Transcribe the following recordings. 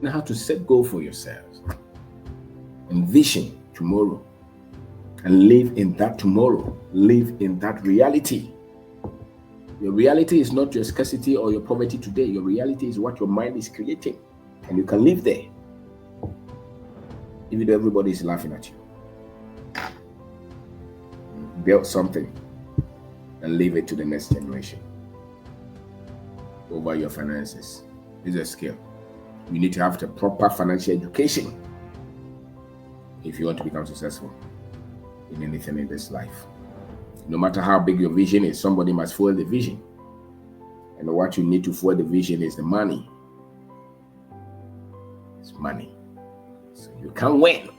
Know how to set goal for yourselves. Envision tomorrow. And live in that tomorrow. Live in that reality. Your reality is not your scarcity or your poverty today. Your reality is what your mind is creating. And you can live there. Even though everybody is laughing at you. Build something and leave it to the next generation. Over your finances. It's a skill. You need to have the proper financial education if you want to become successful in anything in this life. No matter how big your vision is, somebody must fuel the vision. And what you need to fuel the vision is the money. It's money. So you can't win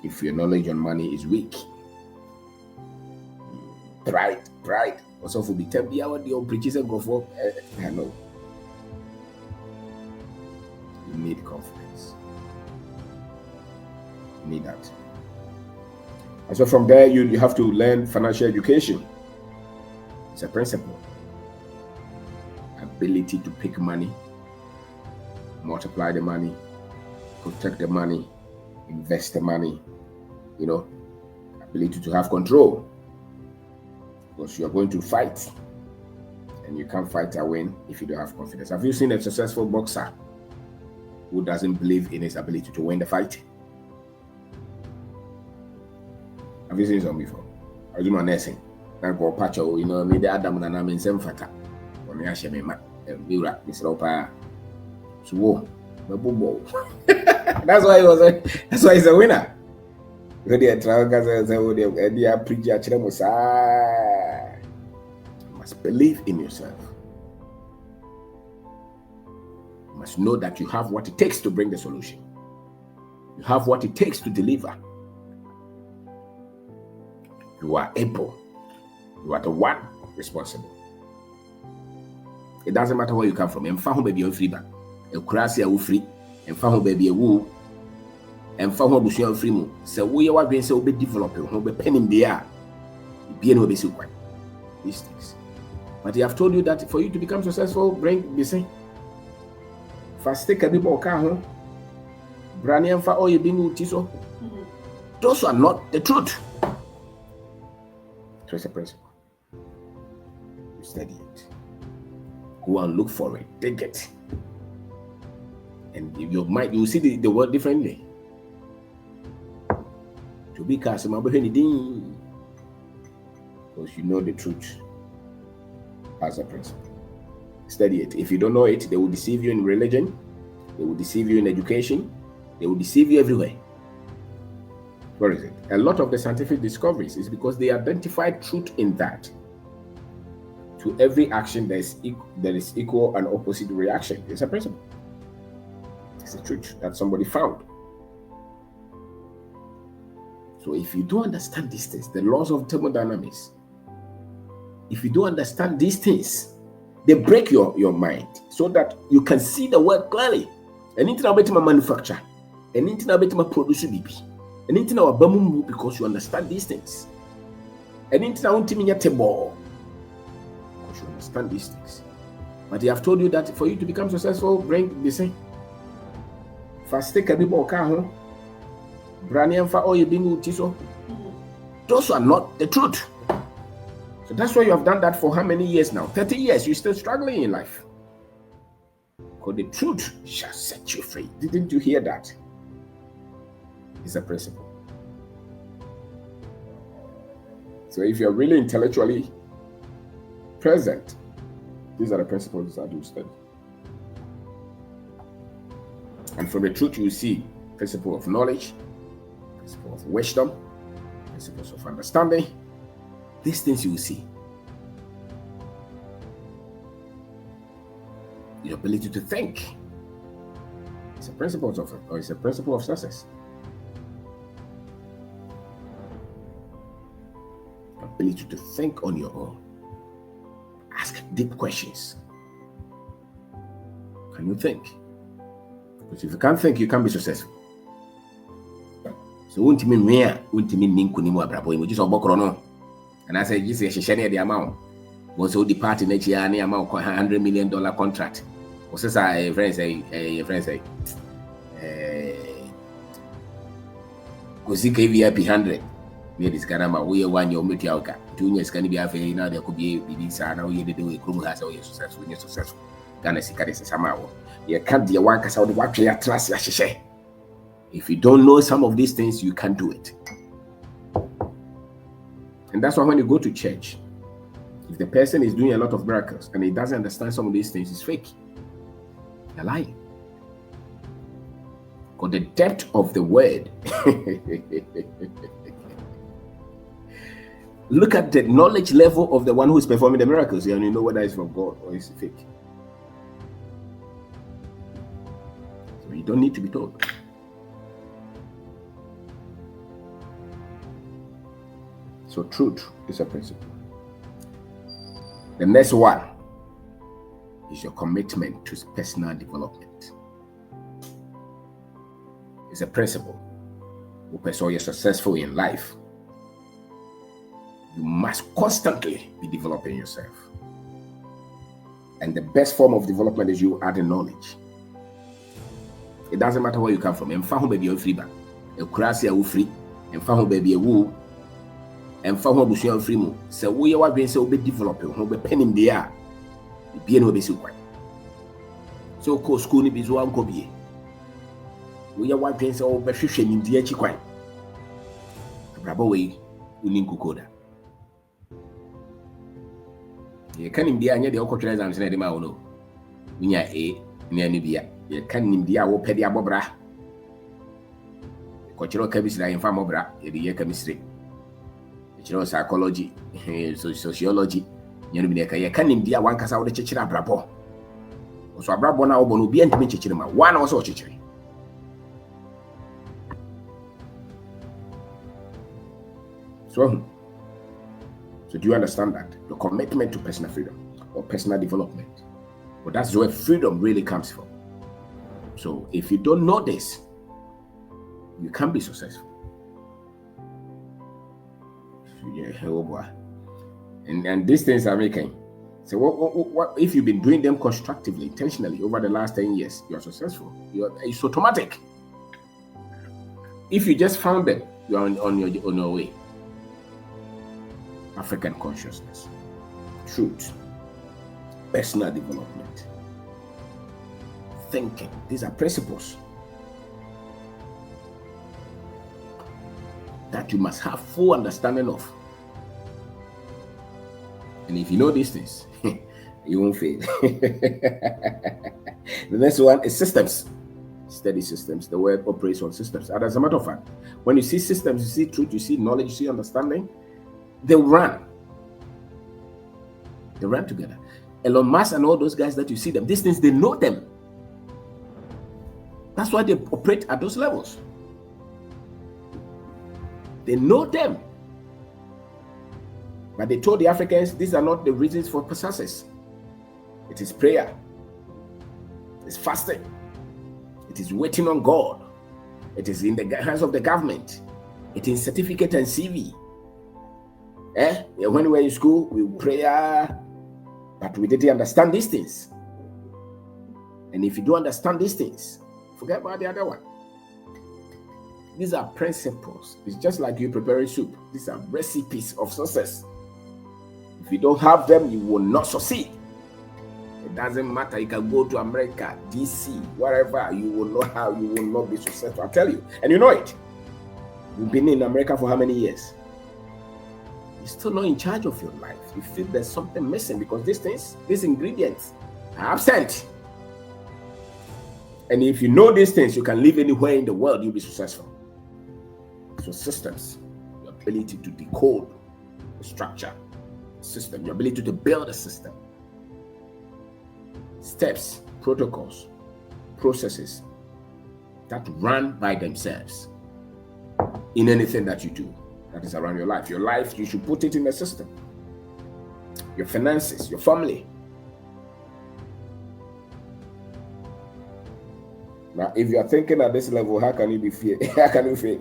if your knowledge on money is weak. Pride. Also for the the old preachers and go for no. You need confidence. You need that. And so from there, you have to learn financial education. It's a principle. Ability to pick money, multiply the money, protect the money, invest the money, ability to have control. Because you're going to fight, and you can't fight a win if you don't have confidence. Have you seen a successful boxer who doesn't believe in his ability to win the fight? Have you seen some before? I do my nursing. I go patch me the Adam and I'm in some fata. When I share my Mira, Miss Ropa. So, that's why he's a winner. You must believe in yourself. You must know that you have what it takes to bring the solution. You have what it takes to deliver. You are able. You are the one responsible. It doesn't matter where you come from. And home baby, you're free back. A crassy, you free. And home baby, a woo. And home bush, you're free. So we are going to be developing. We'll be penning the air. Be no basic one. These things. But I have told you that for you to become successful, bring busy. First, take a bit more car home. Brandy and for all you being with Tiso. Those are not the truth. So it's a principle. You study it. Go and look for it. Take it. And you might you see the word differently. To be customer, because you know the truth as a principle. Study it. If you don't know it, they will deceive you in religion, they will deceive you in education, they will deceive you everywhere. Where is it? A lot of the scientific discoveries is because they identified truth in that. To every action, there is equal and opposite reaction. It's a principle. It's a truth that somebody found. So if you don't understand these things, the laws of thermodynamics, if you don't understand these things, they break your mind so that you can see the world clearly. Anything about my manufacture, anything about my produce BB. Anything about bamu because you understand these things. Anything I want to mean table because you understand these things. But they have told you that for you to become successful, bring the same. First, take a bit more car home. Brandy and for all you being with Tiso. Those are not the truth. So that's why you have done that for how many years now? 30 years. You're still struggling in life. Because the truth shall set you free. Didn't you hear that? It's a principle. So if you're really intellectually present, these are the principles that you study. And from the truth you see principle of knowledge, principle of wisdom, principles of understanding. These things you will see. Your ability to think. It's a principle of success. Ability to think on your own. Ask deep questions. Can you think? Because if you can't think, you can't be successful. So won't mean where won't mean ninkunimu abrabo just obokro. And I say this is the amount. Once all the party next year, $100 million contract. What's this? A friend say, Kosi KVIP 100. Near this Ganama, we are 1 year Mutiauka. 2 years can be a now there could be a sana, we did a crew has always successful, you're successful. Gana Sikaris Samao. You can't be a worker, so the work you trust, Yashe. If you don't know some of these things, you can't do it. And that's why when you go to church, if the person is doing a lot of miracles and he doesn't understand some of these things, it's fake. They're lying. Because the depth of the word, look at the knowledge level of the one who is performing the miracles, and you know whether it's from God or it's fake. So you don't need to be told. So truth is a principle. The next one is your commitment to personal development. It's a principle. So you're successful in life, you must constantly be developing yourself. And the best form of development is you adding knowledge. It doesn't matter where you come from. And found baby free back. A crassy are free. And found baby a woo. And found bushel free mo. So we are being so be developing. Who be penning the air. Be no be so quiet. So co school ni bizu am ko be. We are being so be hwehwe ni die chi kwan. Brabo we unin kukoda. You can in the anya the okotwere exam say dey ma wo no. Unya A ni ani bia. You can in the wo pedi abobra. Kochiro chemistry in farm obra, ye chemistry. You psychology, sociology, you know, you can in the one cassa with the chichira brabo. So a brabo now will be entitled to chichima, one also chichiri. So do you understand that? Your commitment to personal freedom or personal development. Well, that's where freedom really comes from. So if you don't know this, you can't be successful. Yeah, oh boy. And these things are making. So what if you've been doing them constructively, intentionally over the last 10 years, you're successful. It's automatic. If you just found them, you're on your way. African consciousness, truth, personal development, thinking. These are principles that you must have full understanding of. And if you know these things, you won't fail. The next one is systems. Study systems. The word operates on systems. And as a matter of fact, when you see systems, you see truth, you see knowledge, you see understanding, they run. They run together. Elon Musk and all those guys that you see them, these things, they know them. That's why they operate at those levels. They know them. But they told the Africans, these are not the reasons for success. It is prayer. It's fasting. It is waiting on God. It is in the hands of the government. It is certificate and CV. When we were in school, we pray, but we didn't understand these things. And if you don't understand these things, forget about the other one. These are principles. It's just like you preparing soup. These are recipes of success. If you don't have them, you will not succeed. It doesn't matter. You can go to America, DC, wherever. You will not be successful. I tell you. And you know it. You've been in America for how many years? You're still not in charge of your life. You feel there's something missing because these ingredients are absent. And if you know these things, you can live anywhere in the world, you'll be successful. So systems, your ability to decode the structure, system, your ability to build a system, steps, protocols, processes that run by themselves in anything that you do that is around your life. Your life, you should put it in a system. Your finances, your family. Now, if you are thinking at this level, how can you be fear? How can you fail?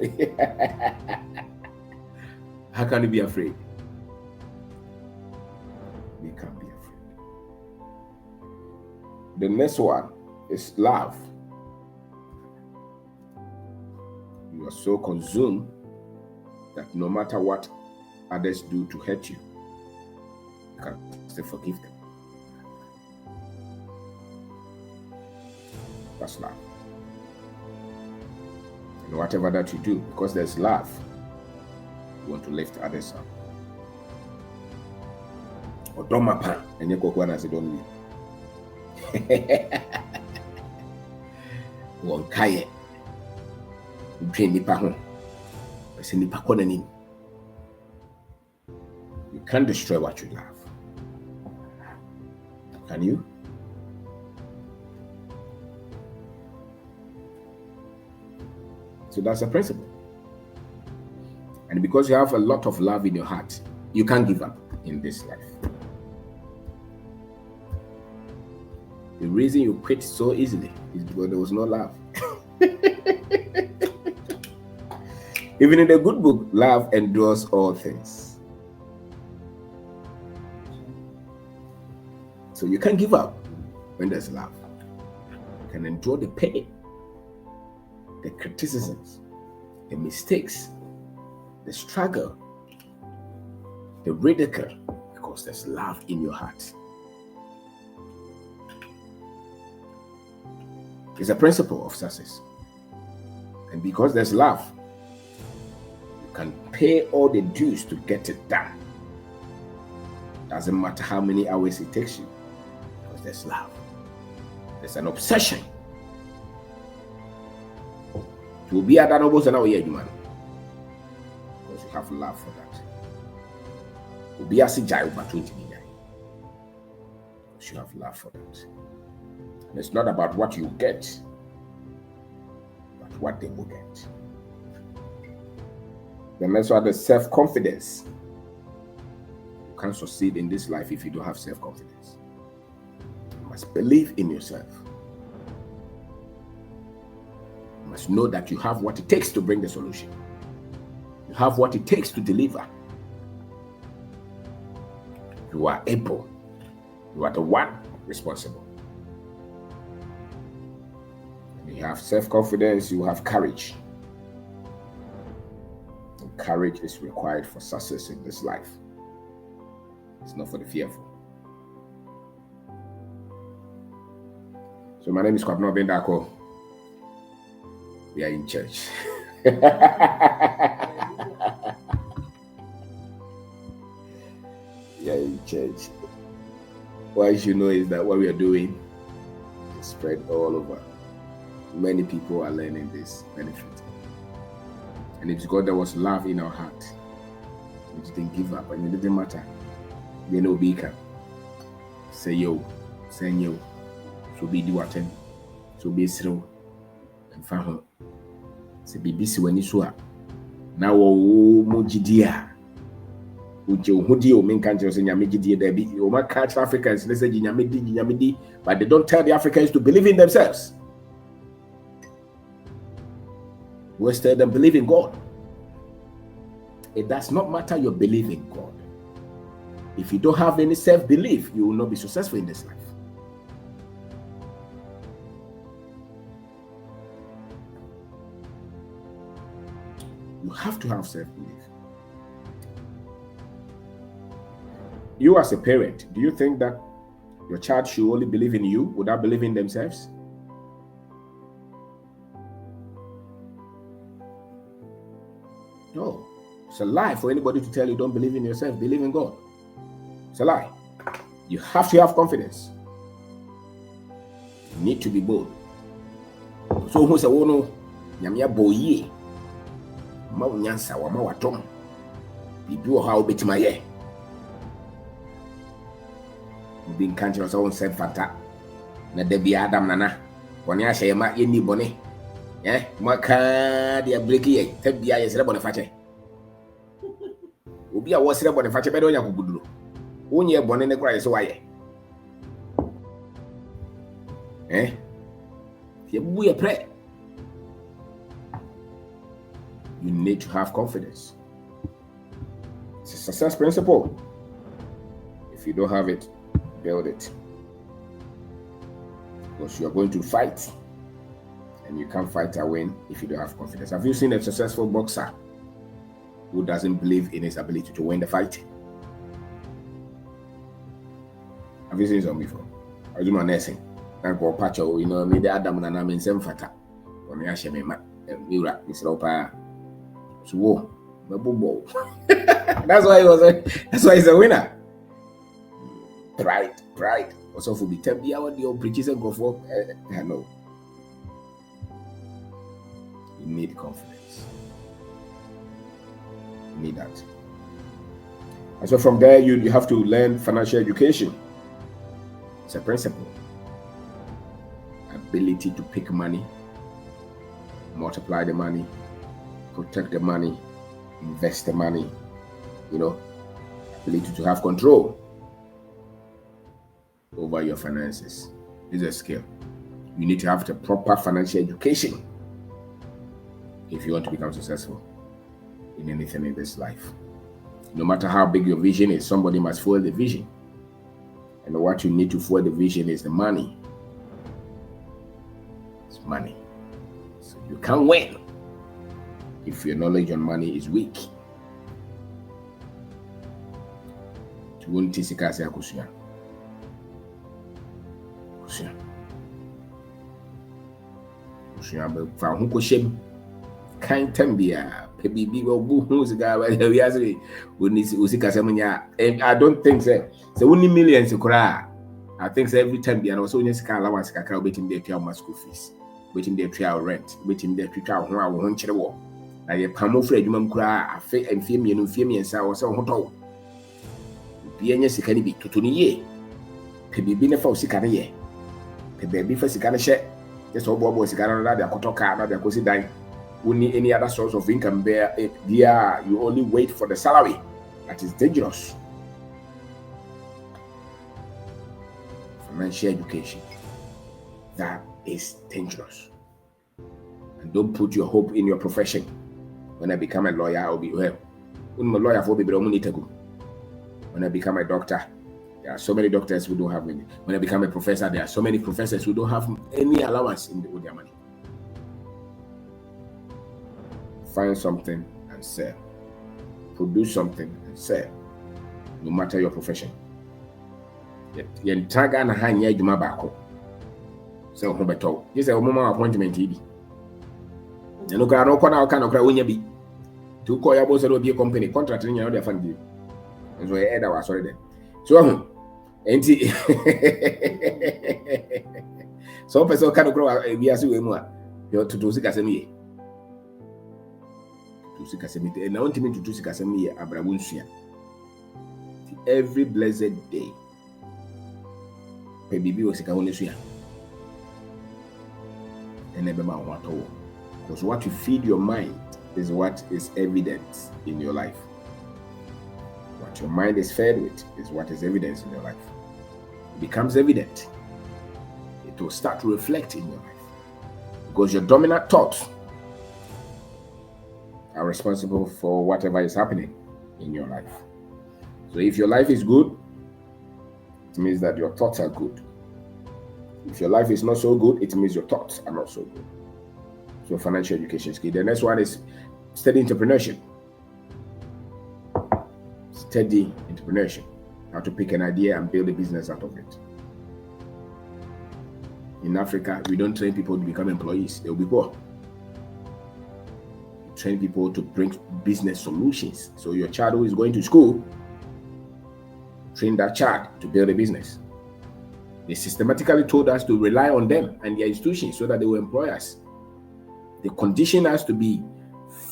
How can you be afraid? You can't be afraid. The next one is love. You are so consumed that no matter what others do to hurt you, you can still forgive them. That's love. And whatever that you do, because there's love, you want to lift others up. Or don't mapa, and you go and say don't leave. One kaye, drain nipa home. I say nipa konanim. You can't destroy what you love. Can you? So that's a principle. And because you have a lot of love in your heart, you can't give up in this life. The reason you quit so easily is because there was no love. Even in the good book, love endures all things. So you can't give up when there's love. You can endure the pain, the criticisms, the mistakes, the struggle, the ridicule, because there's love in your heart. It's a principle of success. And because there's love, you can pay all the dues to get it done. Doesn't matter how many hours it takes you, because there's love. There's an obsession to be at that almost an hour, man. Because you have love for that. To be a CJ over 20 million. Because you have love for that. And it's not about what you get, but what they will get. The next one is self-confidence. You can't succeed in this life if you don't have self-confidence. You must believe in yourself. You must know that you have what it takes to bring the solution. You have what it takes to deliver. You are able. You are the one responsible. You have self-confidence, you have courage. And courage is required for success in this life. It's not for the fearful. So my name is Obeng Darko. We are in church. We are in church. What you should know is that what we are doing is spread all over. Many people are learning this benefit. And it's because there was love in our heart. We didn't give up, and it didn't matter. You know, we can say yo, say yo, so be do what so be slow and fahom. Say be busy when you saw now. Mujidia Ujo Hudio main countries in Yamidi, they be you might catch Africans, let's say Yamidi, but they don't tell the Africans to believe in themselves. We tell them believe in God. It does not matter your belief in God. If you don't have any self-belief, you will not be successful in this life. You have to have self-belief. You as a parent, do you think that your child should only believe in you without believing in themselves? No. It's a lie for anybody to tell you don't believe in yourself, believe in God. It's a lie. You have to have confidence. You need to be bold. So who say, oh no, nyamia boye. Ma unyansa wa ma watom. Bibi o ha obetima ye. Being conscious of own self fanta. Na debi Adam nana. Woni ahye ma ye ni bone. Maka dia break ye. Tabia ye sere bone fache. Obi a wo sere bone fache be do nya kuguduro. Onye bone ne kura ye so waye. Ye bu ye pray. You need to have confidence. It's a success principle. If you don't have it, build it. because you are going to fight, and you can't fight a win if you don't have confidence. Have you seen a successful boxer who doesn't believe in his ability to win the fight? Have you seen some before? I do my nursing. I go patch, you know, me the Adam and I'm in some fata. When I share my Mira, Mr. Opa. So, whoa, that's why he was that's why he's a winner. Pride. Also, for the 10 year old, the old preachers and go for no. You need confidence. You need that. And so from there, you have to learn financial education. It's a principle. Ability to pick money, multiply the money, protect the money, invest the money, you know, ability to have control over your finances is a skill. You need to have the proper financial education if you want to become successful in anything in this life. No matter how big your vision is, somebody must fuel the vision. And what you need to fuel the vision is the money. It's money. So you can't win if your knowledge on money is weak. You won't take a can't tell me, baby, I don't think so. So only millions of cry. I think so every time, and also in this car allowance, I can't wait in their trial school fees, waiting their trial rent, waiting their trial who I won't share the war. I have come over you mum cry, I feel and fear me and sour so hotel. Be any second be to 20 years. Baby, been a false cigar. Baby for cigar share. Just all boys cigar and other cotoka, other cozy dine. Only any other source of income there, you only wait for the salary. That is dangerous. Financial education, that is dangerous. And don't put your hope in your profession. When I become a lawyer, I'll be well. When I'm a lawyer for when I become a doctor, there are so many doctors who don't have money. When I become a professor, there are so many professors who don't have any allowance with their money. Find something and sell. Produce something and sell. No matter your profession. Yentraga na hanya juma bako. So ho beto. This is a moment appointment ibi. No kra no kona ka no kra wonya bi. To call your boss no be a company contract ni na dey fan bi. So e eda wa sorry dem. So enti so person ka no kra bi ase we mu a. Yo to sika sem ye. To sika sem e na ontimi to sika sem ye abrabu nsua. Every blessed day. Because what you feed your mind is what is evident in your life. What your mind is fed with is what is evidence in your life. It becomes evident. It will start to reflect in your life. Because your dominant thoughts are responsible for whatever is happening in your life. So if your life is good, it means that your thoughts are good. If your life is not so good, it means your thoughts are not so good. So financial education is key. The next one is study entrepreneurship. Study entrepreneurship. How to pick an idea and build a business out of it. In Africa, we don't train people to become employees. They will be poor. We train people to bring business solutions. So your child who is going to school, train that child to build a business. They systematically told us to rely on them and their institutions so that they will employ us. They condition us to be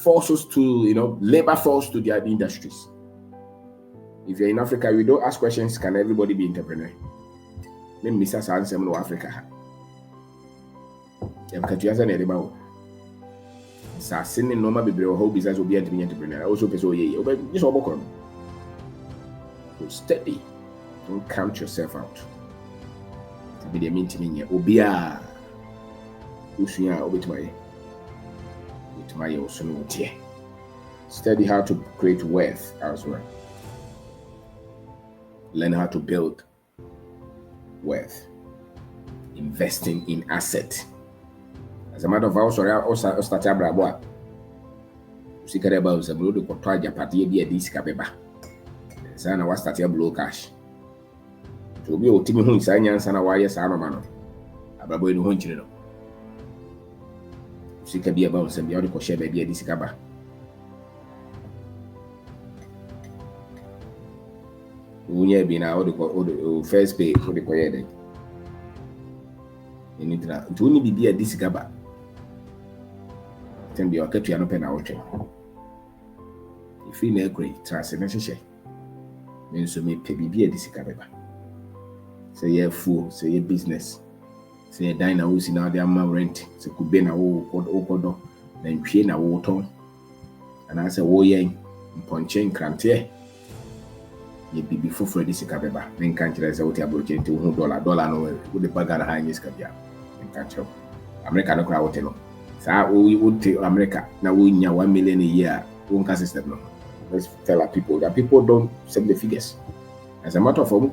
forces to, labor force to their industries. If you're in Africa, we don't ask questions, can everybody be entrepreneur? Then Mr. Answer no Africa. Assassin normal be whole business will be an entrepreneur. Also, so steady. Don't count yourself out. Be the mean to Obia. Study how to create wealth as well. Learn how to build wealth. investing in asset. As a matter of fact, also start abrabo. Sikare ba usabro de koto ajapade bi edi sika beba. Sa na wa start blow cash. To bi otimi hu isa nyansa na wa yes anoma no. Abrabo enu hu nchire no. Sika bi aba usabia de ko share bi edi sika ba. Unya bi na o first pay for the koyede. Enitra to ni bibia edi sika ba. Tembi wakati ya nope na oche. Ifi na ekwe trase na hyehyɛ. Me nso me pe bibia edi sika beba. Say ye fool, say ye business. Say ye dine na wo si na de ama rent, say kube na wo kodo, na ntwie na wo ton. Ana say wo ye mponche nkrante. Ye bibi foforo edi sika beba. Me nka nkyerɛ say wo ti abroche nti wo $1 no wo de baga na ha nyi sika bia. Me nka nkyerɛ. America no kra wo te no. Sa we would take America now we nya 1 million a year won't system no. Let's tell our people that people don't send the figures. As a matter of fact,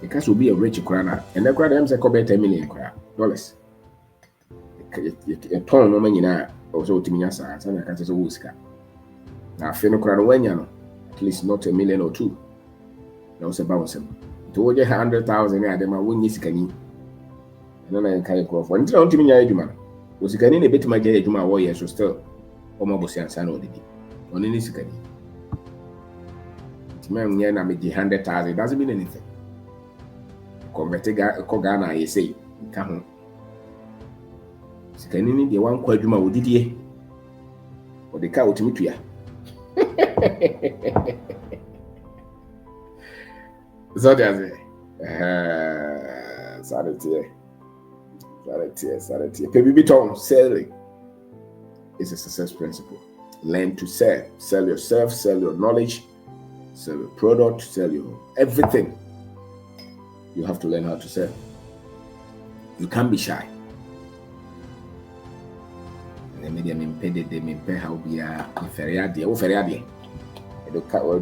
the cash will be a rich crana and the crowd say cover $10 million dollars. A ton no money na also to me as I can't say wuska. Now fino crowd when you know at least not $1 million or $2 million. No say bounce him. To get 100,000 yeah them won yisikani. No na kai ko for until on to me nya eduma. Osikani na betima gye eduma wo ye so still omo bosi ansa na odidi oni ni sikani timam nya na me 100,000 doesn't mean anything convert ko Ghana ye say ka ho sikani ni de wan kwa aduma odidie o de ka otimi tuya so that's Sanity. PBB Tom selling is a success principle. Learn to sell. Sell yourself, sell your knowledge, sell your product, sell your everything. You have to learn how to sell. You can't be shy. The media impeded them in how be a feriadi or feriadi.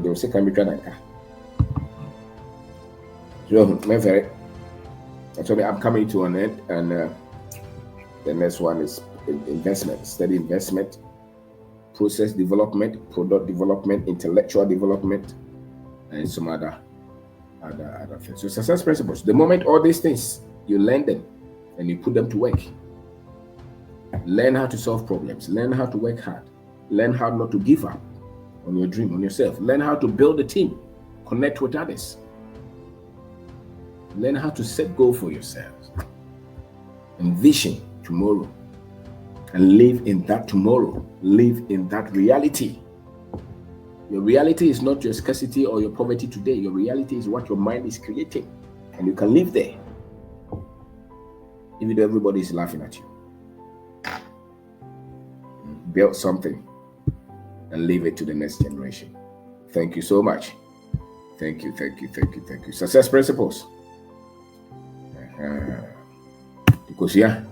They'll say can be trying to. So, my ferry. Actually, I'm coming to an end, and the next one is investment, steady investment, process development, product development, intellectual development, and some other things. So success principles. The moment all these things, you learn them and you put them to work. Learn how to solve problems. Learn how to work hard. Learn how not to give up on your dream, on yourself. Learn how to build a team. Connect with others. Learn how to set goals for yourselves. Envision tomorrow and live in that tomorrow. Live in that reality. Your reality is not your scarcity or your poverty today. Your reality is what your mind is creating, and you can live there. Even though everybody is laughing at you. Build something and leave it to the next generation. Thank you so much. Thank you. Success principles. Because yeah.